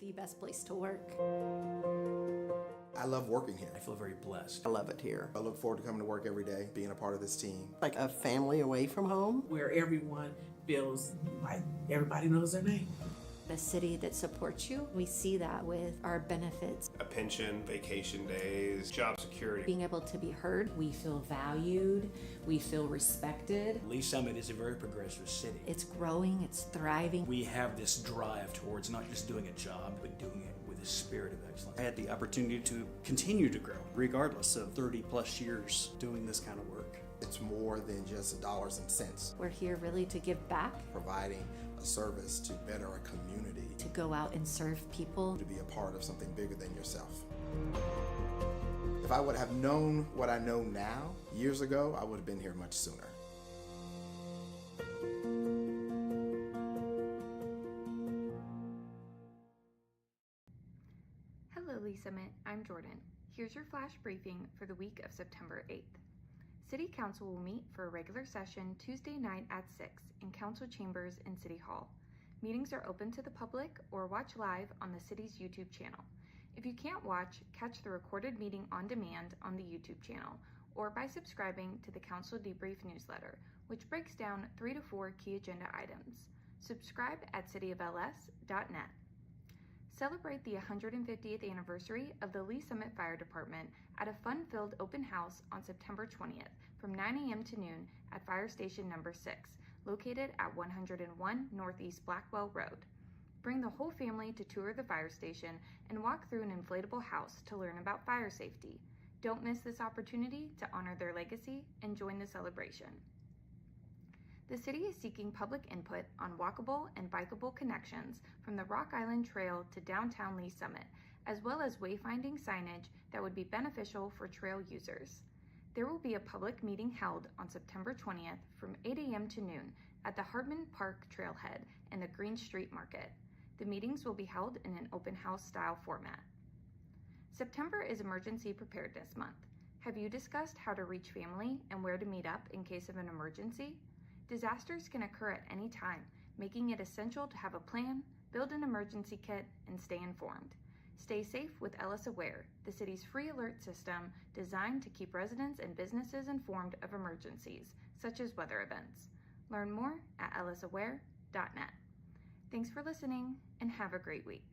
the best place to work. I love working here. I feel very blessed. I love it here. I look forward to coming to work every day, being a part of this team. Like a family away from home. Where everyone feels like everybody knows their name. A city that supports you. We see that with our benefits. A pension, vacation days, job security. Being able to be heard. We feel valued. We feel respected. Lee Summit is a very progressive city. It's growing, it's thriving. We have this drive towards not just doing a job, but doing it with a spirit of excellence. I had the opportunity to continue to grow, regardless of 30 plus years doing this kind of work. It's more than just dollars and cents. We're here really to give back. Providing a service to better our community. To go out and serve people. To be a part of something bigger than yourself. If I would have known what I know now, years ago, I would have been here much sooner. Hello, Lee Summit. I'm Jordan. Here's your flash briefing for the week of September 8th. City Council will meet for a regular session Tuesday night at 6 in Council Chambers in City Hall. Meetings are open to the public or watch live on the city's YouTube channel. If you can't watch, catch the recorded meeting on demand on the YouTube channel or by subscribing to the Council Debrief newsletter, which breaks down 3 to 4 key agenda items. Subscribe at cityofls.net. Celebrate the 150th anniversary of the Lee Summit Fire Department at a fun-filled open house on September 20th from 9 a.m. to noon at Fire Station Number 6, located at 101 Northeast Blackwell Road. Bring the whole family to tour the fire station and walk through an inflatable house to learn about fire safety. Don't miss this opportunity to honor their legacy and join the celebration. The city is seeking public input on walkable and bikeable connections from the Rock Island Trail to downtown Lee Summit, as well as wayfinding signage that would be beneficial for trail users. There will be a public meeting held on September 20th from 8 a.m. to noon at the Hardman Park Trailhead and the Green Street Market. The meetings will be held in an open house style format. September is Emergency Preparedness Month. Have you discussed how to reach family and where to meet up in case of an emergency? Disasters can occur at any time, making it essential to have a plan, build an emergency kit, and stay informed. Stay safe with LS Aware, the city's free alert system designed to keep residents and businesses informed of emergencies, such as weather events. Learn more at lsaware.net. Thanks for listening, and have a great week.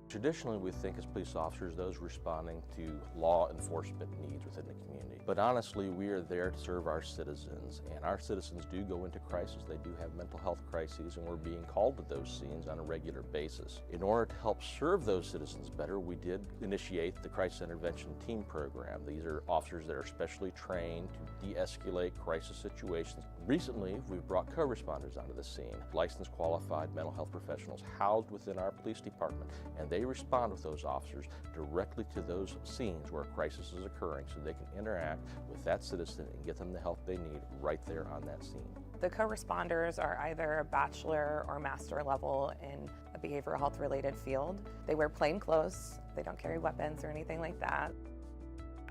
Traditionally, we think as police officers, those responding to law enforcement needs within the community. But honestly, we are there to serve our citizens, and our citizens do go into crisis. They do have mental health crises, and we're being called to those scenes on a regular basis. In order to help serve those citizens better, we did initiate the Crisis Intervention Team Program. These are officers that are specially trained to de-escalate crisis situations. Recently, we've brought co-responders onto the scene, licensed qualified mental health professionals housed within our police department, and they respond with those officers directly to those scenes where a crisis is occurring so they can interact with that citizen and get them the help they need right there on that scene. The co-responders are either a bachelor or master level in a behavioral health-related field. They wear plain clothes, they don't carry weapons or anything like that.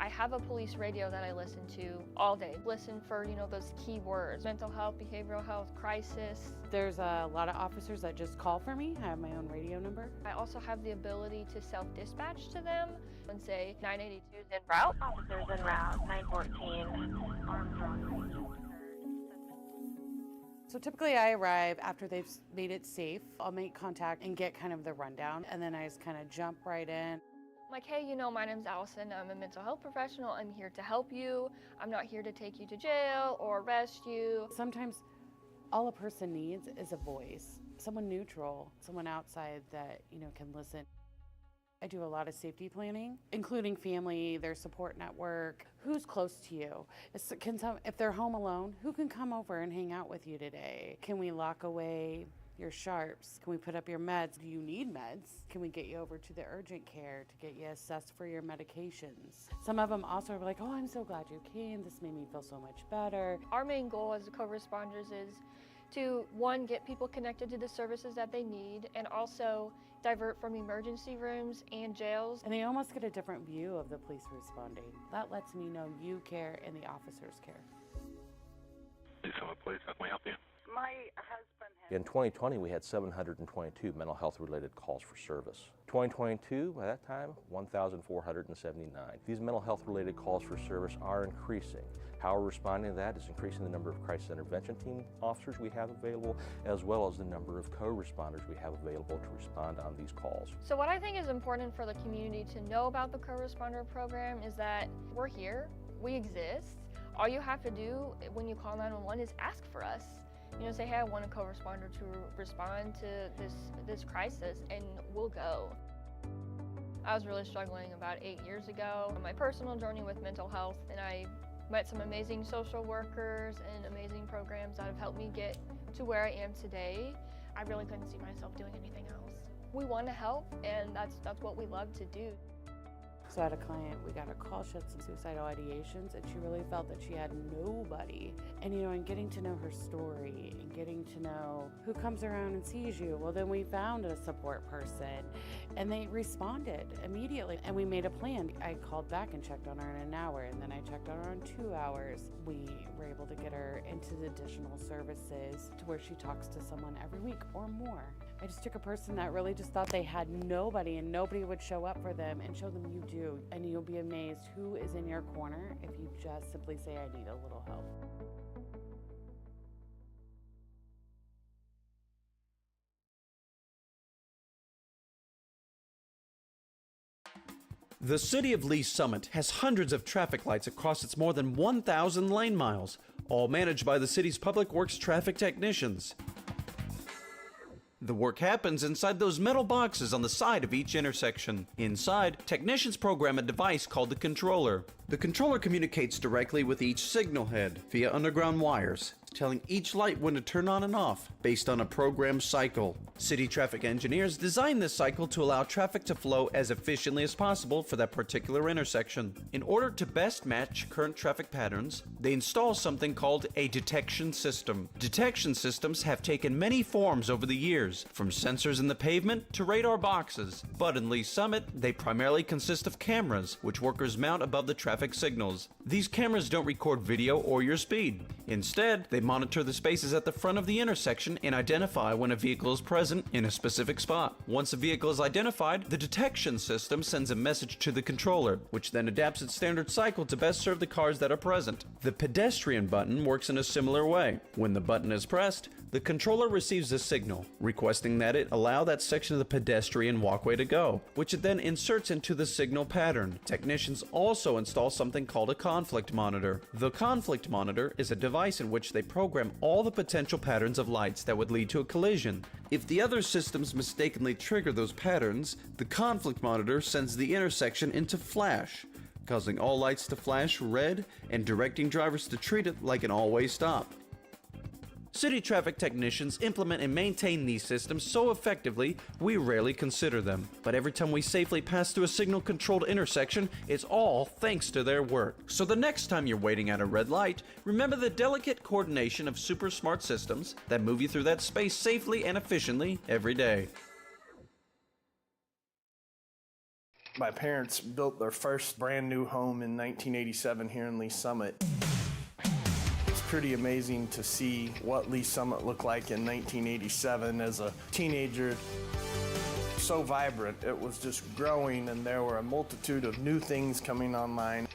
I have a police radio that I listen to all day. Listen for, those key words: mental health, behavioral health, crisis. There's a lot of officers that just call for me. I have my own radio number. I also have the ability to self-dispatch to them and say 982 is en route. Officers en route, 914, Armstrong. So typically I arrive after they've made it safe. I'll make contact and get kind of the rundown, and then I just kind of jump right in. Like, hey, my name's Allison. I'm a mental health professional. I'm here to help you. I'm not here to take you to jail or arrest you. Sometimes all a person needs is a voice, someone neutral, someone outside that, can listen. I do a lot of safety planning, including family, their support network, who's close to you. If they're home alone, who can come over and hang out with you today? Can we lock away your sharps? Can we put up your meds? Do you need meds? Can we get you over to the urgent care to get you assessed for your medications? Some of them also are like, oh, I'm so glad you came. This made me feel so much better. Our main goal as co-responders is to, one, get people connected to the services that they need, and also divert from emergency rooms and jails. And they almost get a different view of the police responding. That lets me know you care and the officers care. Please, how can we help you? My husband has... In 2020, we had 722 mental health related calls for service. 2022, by that time, 1,479. These mental health related calls for service are increasing. How we're responding to that is increasing the number of crisis intervention team officers we have available, as well as the number of co-responders we have available to respond on these calls. So what I think is important for the community to know about the co-responder program is that we're here, we exist. All you have to do when you call 911 is ask for us. You know, say, hey, I want a co-responder to respond to this crisis, and we'll go. I was really struggling about 8 years ago on my personal journey with mental health, and I met some amazing social workers and amazing programs that have helped me get to where I am today. I really couldn't see myself doing anything else. We want to help, and that's what we love to do. So I had a client, we got a call, she had some suicidal ideations, and she really felt that she had nobody. And and getting to know her story and getting to know who comes around and sees you, well, then we found a support person and they responded immediately. And we made a plan. I called back and checked on her in an hour, and then I checked on her in 2 hours. We were able to get her into the additional services to where she talks to someone every week or more. I just took a person that really just thought they had nobody and nobody would show up for them, and show them you do. And you'll be amazed who is in your corner if you just simply say, I need a little help. The city of Lee Summit has hundreds of traffic lights across its more than 1,000 lane miles, all managed by the city's public works traffic technicians. The work happens inside those metal boxes on the side of each intersection. Inside, technicians program a device called the controller. The controller communicates directly with each signal head via underground wires, telling each light when to turn on and off based on a programmed cycle. City traffic engineers design this cycle to allow traffic to flow as efficiently as possible for that particular intersection. In order to best match current traffic patterns, they install something called a detection system. Detection systems have taken many forms over the years, from sensors in the pavement to radar boxes. But in Lee Summit, they primarily consist of cameras, which workers mount above the traffic signals. These cameras don't record video or your speed. Instead, they monitor the spaces at the front of the intersection and identify when a vehicle is present in a specific spot. Once a vehicle is identified, the detection system sends a message to the controller, which then adapts its standard cycle to best serve the cars that are present. The pedestrian button works in a similar way. When the button is pressed, the controller receives a signal, requesting that it allow that section of the pedestrian walkway to go, which it then inserts into the signal pattern. Technicians also install something called a conflict monitor. The conflict monitor is a device in which they program all the potential patterns of lights that would lead to a collision. If the other systems mistakenly trigger those patterns, the conflict monitor sends the intersection into flash, causing all lights to flash red and directing drivers to treat it like an all-way stop. City traffic technicians implement and maintain these systems so effectively, we rarely consider them. But every time we safely pass through a signal-controlled intersection, it's all thanks to their work. So the next time you're waiting at a red light, remember the delicate coordination of super smart systems that move you through that space safely and efficiently every day. My parents built their first brand new home in 1987 here in Lee Summit. Pretty amazing to see what Lee Summit looked like in 1987 as a teenager. So vibrant, it was just growing, and there were a multitude of new things coming online.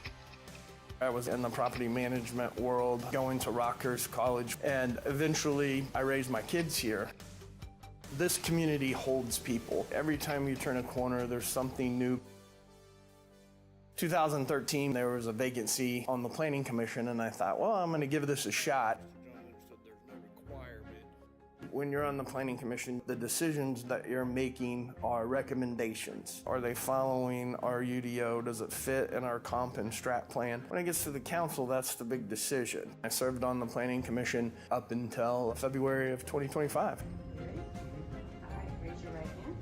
I was in the property management world, going to Rockhurst College, and eventually I raised my kids here. This community holds people. Every time you turn a corner, there's something new. 2013, there was a vacancy on the Planning Commission, and I thought, well, I'm going to give this a shot. When you're on the Planning Commission, the decisions that you're making are recommendations. Are they following our UDO? Does it fit in our comp and strat plan? When it gets to the council, that's the big decision. I served on the Planning Commission up until February of 2025. All right, raise your right hand.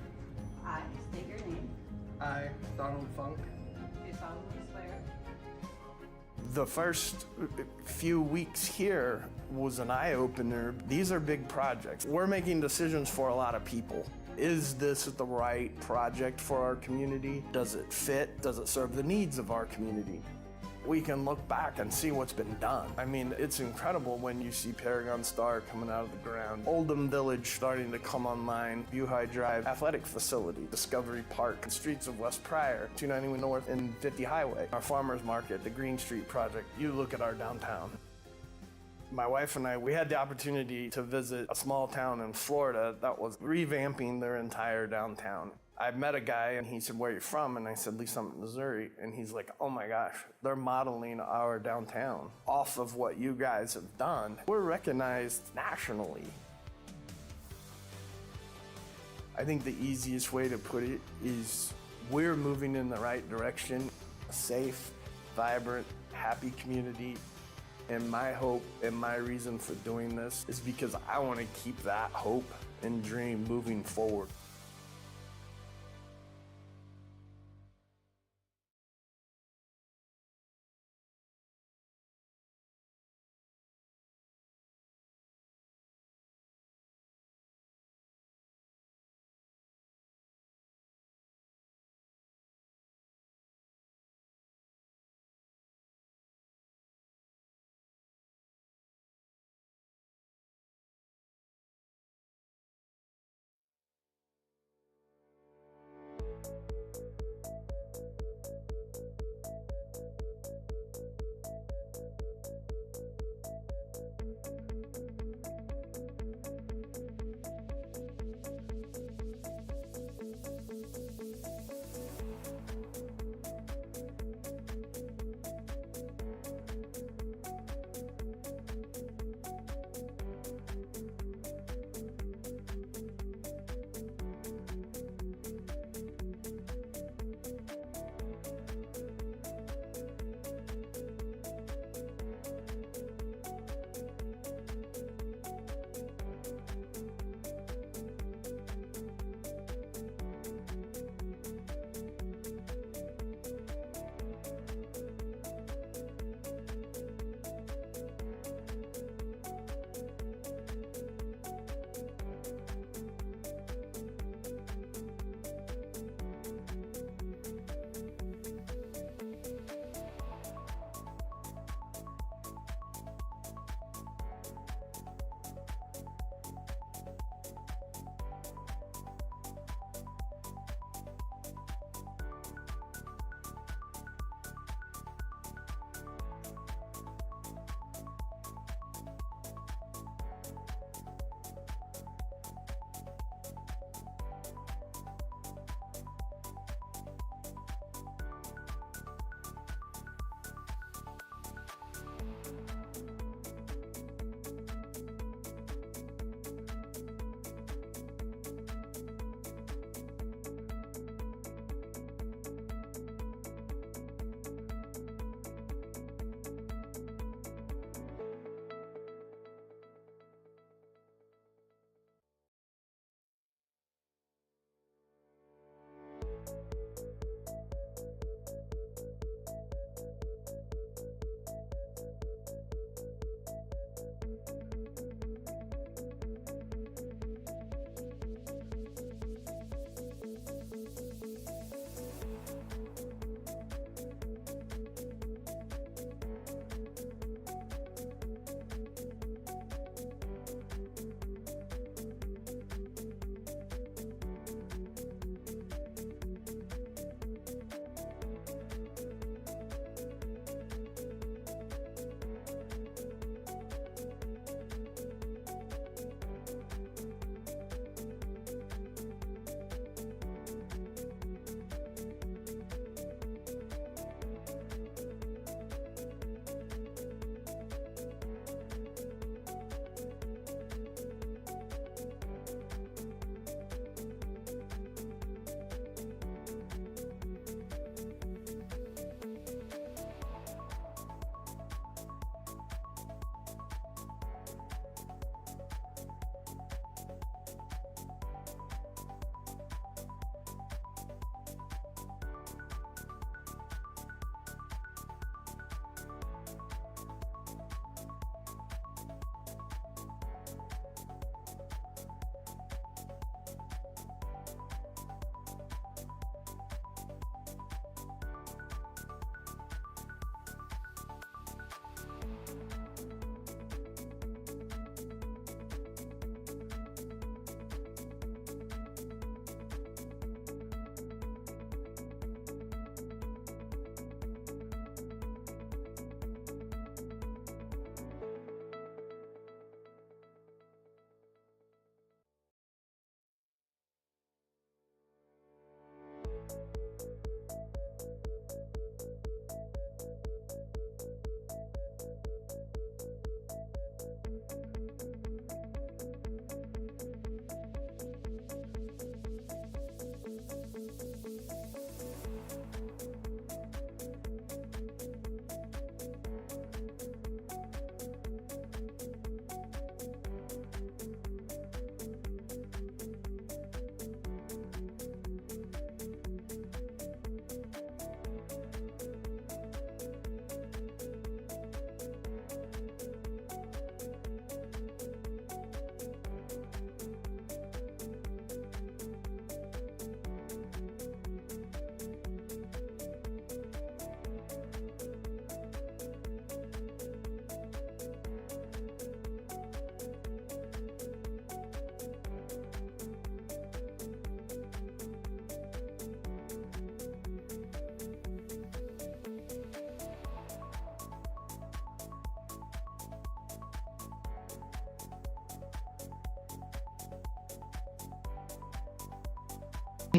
I state your name. I, Donald Funk. Do solemnly swear. The first few weeks here was an eye-opener. These are big projects. We're making decisions for a lot of people. Is this the right project for our community? Does it fit? Does it serve the needs of our community? We can look back and see what's been done. I mean, it's incredible when you see Paragon Star coming out of the ground, Oldham Village starting to come online, Buhai Drive Athletic Facility, Discovery Park, streets of West Pryor, 291 North and 50 Highway, our Farmers Market, the Green Street Project. You look at our downtown. My wife and I, we had the opportunity to visit a small town in Florida that was revamping their entire downtown. I met a guy and he said, "Where are you from?" And I said, "Lee Summit, Missouri." And he's like, "Oh my gosh, they're modeling our downtown off of what you guys have done." We're recognized nationally. I think the easiest way to put it is we're moving in the right direction. A safe, vibrant, happy community. And my hope and my reason for doing this is because I want to keep that hope and dream moving forward.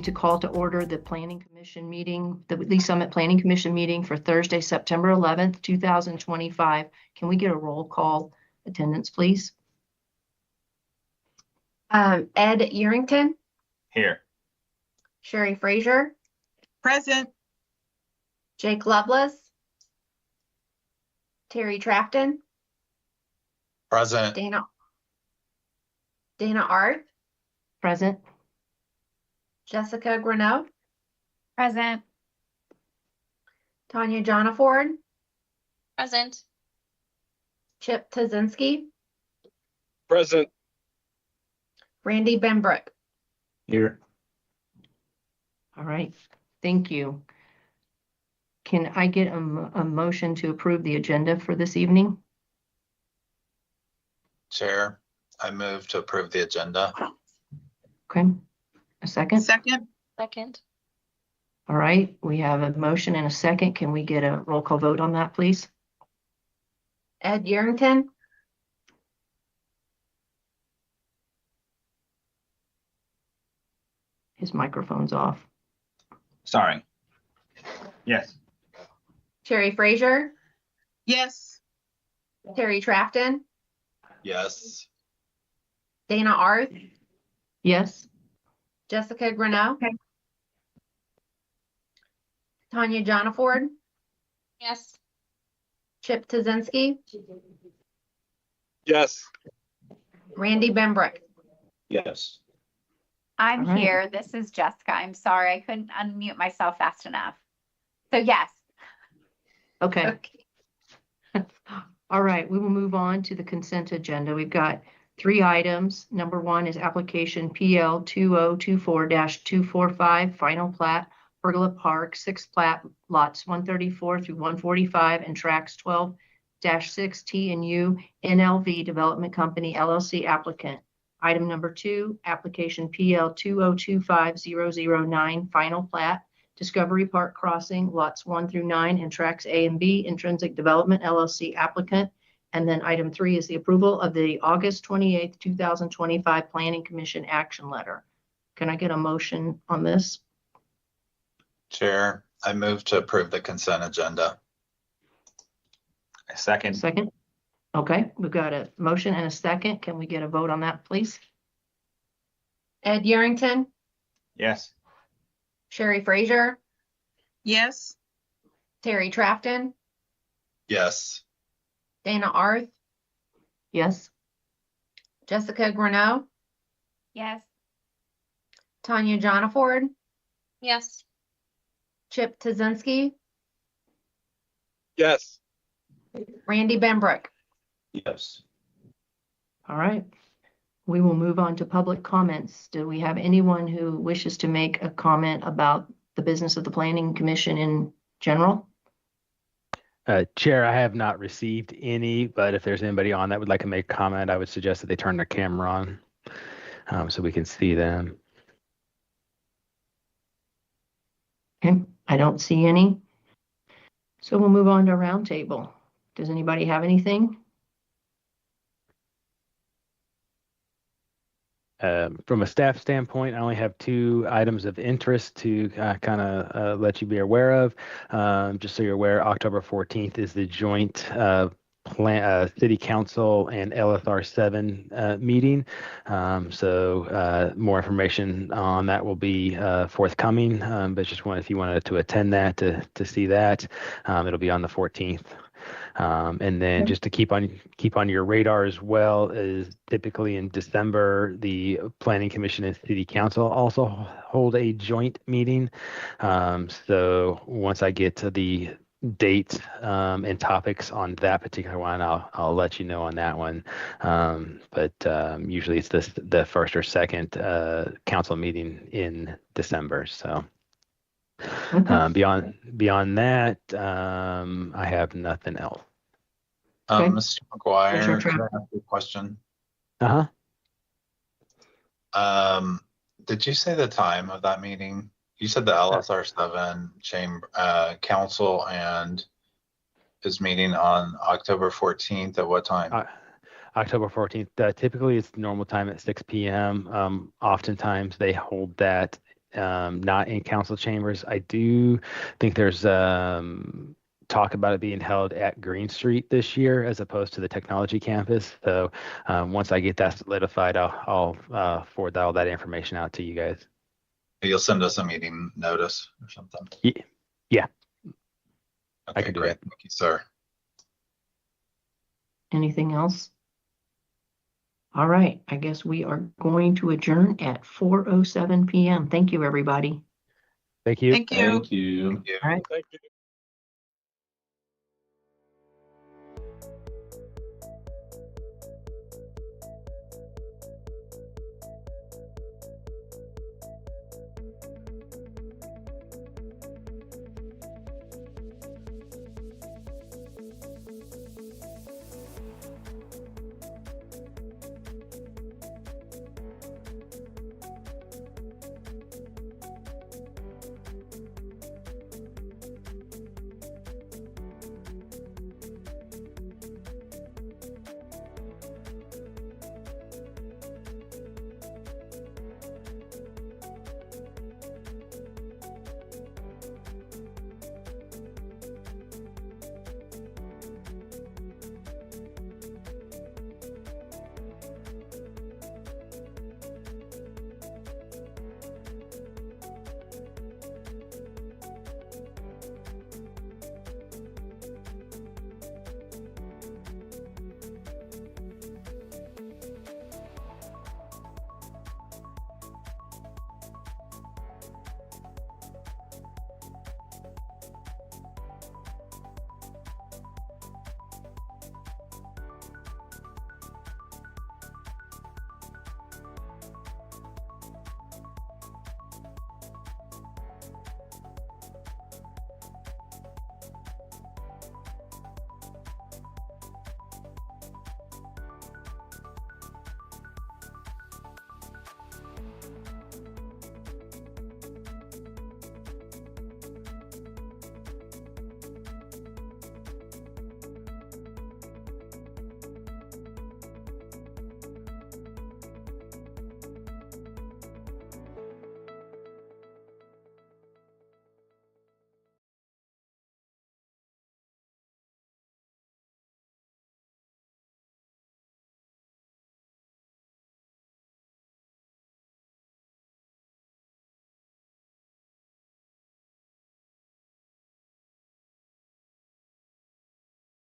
To call to order the Planning Commission meeting, the Lee Summit Planning Commission meeting for Thursday, September 11th, 2025. Can we get a roll call attendance, please? Ed Yerington. Here. Sherry Frazier. Present. Jake Lovelace. Terry Trafton. Present. Dana Arth. Present. Jessica Greneau. Present. Tanya Jonaford. Present. Chip Tazinski. Present. Randy Benbrook. Here. All right, thank you. Can I get a motion to approve the agenda for this evening? Chair, I move to approve the agenda. Okay, a second? Second. Second. All right, we have a motion and a second. Can we get a roll call vote on that, please? Ed Yerington. His microphone's off. Sorry. Yes. Sherry Frazier. Yes. Terry Trafton. Yes. Dana Arth. Yes. Jessica Greneau. Tanya Jonaford. Yes. Chip Tazinski. Yes. Randy Benbrook. Yes. I'm All right. here. This is Jessica. I'm sorry. I couldn't unmute myself fast enough. So yes. Okay. All right, we will move on to the consent agenda. We've got 3 items. Number 1 is application PL 2024-245, final plat, Pergola Park, 6th plat, lots 134 through 145 and tracks 12-6 T and U NLV Development Company LLC applicant. Item number 2, application PL 2025-009, final plat, Discovery Park Crossing, lots 1 through 9 and tracks A and B, Intrinsic Development LLC applicant. And then item 3 is the approval of the August 28th, 2025 Planning Commission action letter. Can I get a motion on this? Chair, I move to approve the consent agenda. Second. Second? Okay, we've got a motion and a second. Can we get a vote on that, please? Ed Yerington. Yes. Sherry Frazier. Yes. Terry Trafton. Yes. Dana Arth. Yes. Jessica Greneau. Yes. Tanya Jonaford. Yes. Chip Tazinski. Yes. Randy Benbrook. Yes. All right. We will move on to public comments. Do we have anyone who wishes to make a comment about the business of the Planning Commission in general? Chair, I have not received any, but if there's anybody on that would like to make a comment, I would suggest that they turn their camera on so we can see them. Okay, I don't see any. So we'll move on to Roundtable. Does anybody have anything? From a staff standpoint, I only have 2 items of interest to kind of let you be aware of. Just so you're aware, October 14th is the joint City Council and LSR 7 meeting. So more information on that will be forthcoming. But just if you wanted to attend that to see that, it'll be on the 14th. And then just to keep on your radar as well, is typically in December, the Planning Commission and City Council also hold a joint meeting. So once I get to the date and topics on that particular one, I'll let you know on that one. But usually it's the first or second council meeting in December. So beyond that, I have nothing else. Okay. Mr. McGuire, Sure. can I ask you a question? Did you say the time of that meeting? You said the LSR 7 chamber council and is meeting on October 14th at what time? October 14th. Typically, it's normal time at 6 p.m. Oftentimes, they hold that not in council chambers. I do think there's talk about it being held at Green Street this year as opposed to the technology campus. So once I get that solidified, I'll forward all that information out to you guys. You'll send us a meeting notice or something. Yeah. Okay, I can do great. that. Thank you, sir. Anything else? All right, I guess we are going to adjourn at 4:07 p.m. Thank you, everybody. Thank you. Thank you. Thank you. All right. Thank you.